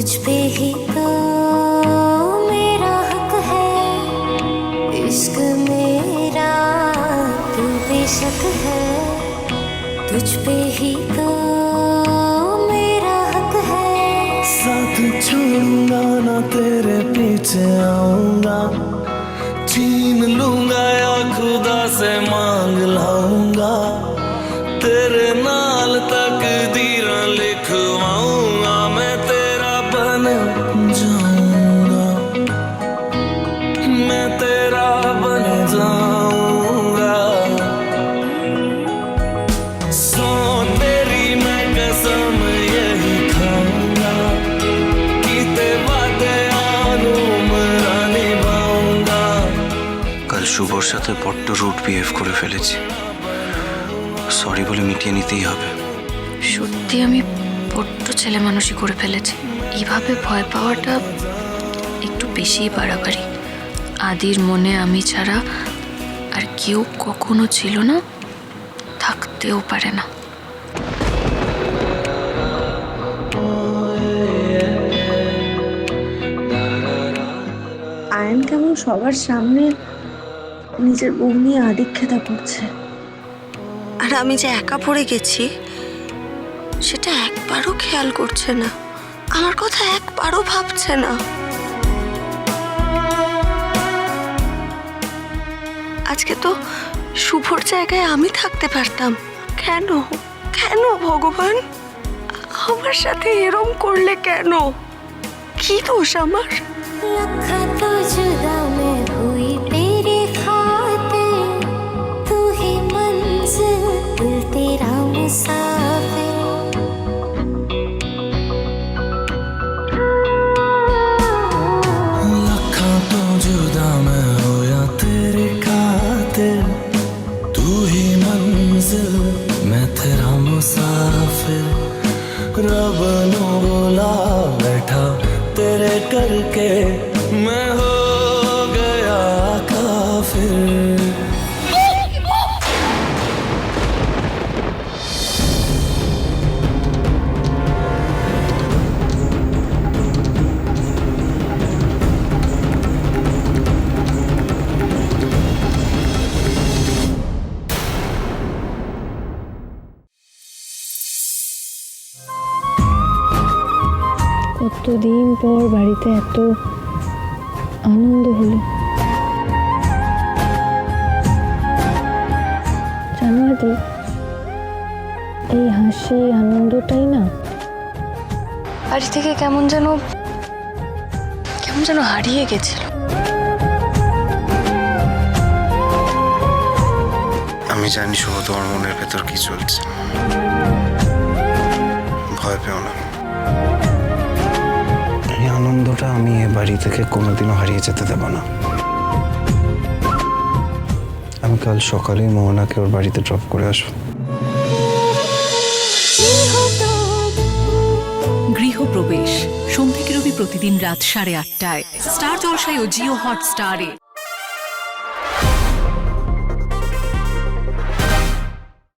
तुझ पे ही तो मेरा हक है, इश्क मेरा तू बेशक है, तुझ पे ही तो मेरा हक है। साथ छोड़ूंगा ना तेरे पीछे आऊंगा, छीन लूंगा या खुदा से मांग लाऊंगा, तेरे नाल तकदीरां लिखवाऊंगा, मैं तेरा बन जाऊंगा, मैं तेरा बन जाऊंगा। सो तेरी मैं कसम यही खाऊंगा, कीते वादे आनू मरा निभाऊंगा। কাল শুভর সাথে বড্ড রুট বিহেভ করে ফেলেছি, সরি বলে মিটিয়ে নিতেই হবে। সত্যি আমি বড্ড ছেলে মানুষই করে ফেলেছি। এইভাবে ভয় পাওয়াটা একটু বেশিই বাড়াবাড়ি। আদির মনে আমি ছাড়া আর কেউ কখনো ছিল না, থাকতেও পারে না। আয়ন কেমন সবার সামনে নিজের বউ নিয়ে আদিক্ষেতা করছে, আর আমি যে একা পড়ে গেছি সেটা একবারও খেয়াল করছে না, আমার কথা একবারও ভাবছে না। আজকে তো শুভর জায়গায় আমি থাকতে পারতাম, কেন কেন ভগবান আমার সাথে এরম করলে কেন? কি দোষ আমার? लखा तो जुदा मैं हुई तेरे खातिर, तू ही मंजिल दिल तेरा मुसाफिर। लखा तो जुदा मैं होया तेरे खातिर, तू ही मंजिल मैं तेरा मुसाफिर। रब नो बोला बैठा तेरे करके मैं हो गया काफिर। কতদিন পর বাড়িতে এত আনন্দ হলো। জানো আদি, এই হাসি আনন্দটাই না বাড়ি থেকে কেমন যেন হারিয়ে গেছিল। আমি জানি শুভ তোমার মনের ভেতর কি চলছে, ভয় পেও না। এই আনন্দটা আমি এ বাড়ি থেকে কোনোদিনও হারিয়ে যেতে দেব না। আমি কাল সকালেই মোহনাকে ওর বাড়িতে ড্রপ করে আসবো। গৃহপ্রবেশ সোম থেকে রবি প্রতিদিন রাত 8:30টায় স্টার জলসায় ও জিও হটস্টারে।